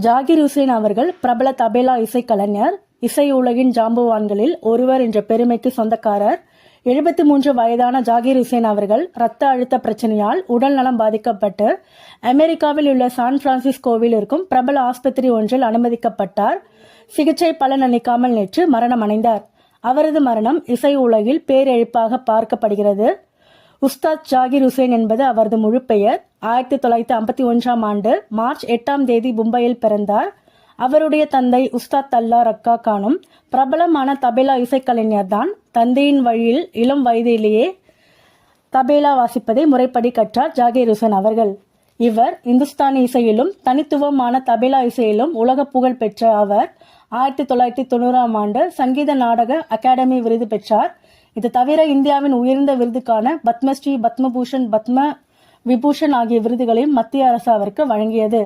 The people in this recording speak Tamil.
ஜாகிர் ஹுசேன் அவர்கள் பிரபல தபேலா இசைக்கலைஞர், இசை உலகின் ஜாம்பவான்களில் ஒருவர் என்ற பெருமைக்கு சொந்தக்காரர். 73 வயதான ஜாகிர் ஹுசேன் அவர்கள் இரத்த அழுத்த பிரச்சனையால் உடல் நலம் பாதிக்கப்பட்டு அமெரிக்காவில் உள்ள சான் பிரான்சிஸ்கோவில் இருக்கும் பிரபல ஆஸ்பத்திரி ஒன்றில் அனுமதிக்கப்பட்டார். சிகிச்சை பலனளிக்காமல் நேற்று மரணம் அடைந்தார். அவரது மரணம் இசை உலகில் பேரிழப்பாக பார்க்கப்படுகிறது. உஸ்தாத் ஜாகிர் ஹுசேன் என்பது அவரது முழு பெயர். 1951ஆம் ஆண்டு மார்ச் 8ஆம் தேதி மும்பையில் பிறந்தார். அவருடைய தந்தை உஸ்தாத் அல்லா ரக்கா கானும் பிரபலமான தபேலா இசைக்கலைஞர் தான். தந்தையின் வழியில் இளம் வயதிலேயே தபேலா வாசிப்பதை முறைப்படி கற்றார் ஜாகிர் ஹுசேன் அவர்கள். இவர் இந்துஸ்தானி இசையிலும் தனித்துவமான தபேலா இசையிலும் உலக புகழ் பெற்ற அவர் 1990ஆம் ஆண்டு சங்கீத நாடக அகாடமி விருது பெற்றார். இது தவிர இந்தியாவின் உயர்ந்த விருதுக்கான பத்மஸ்ரீ, பத்மபூஷன், பத்ம விபூஷன் ஆகிய விருதுகளையும் மத்திய அரசு அவருக்கு வழங்கியது.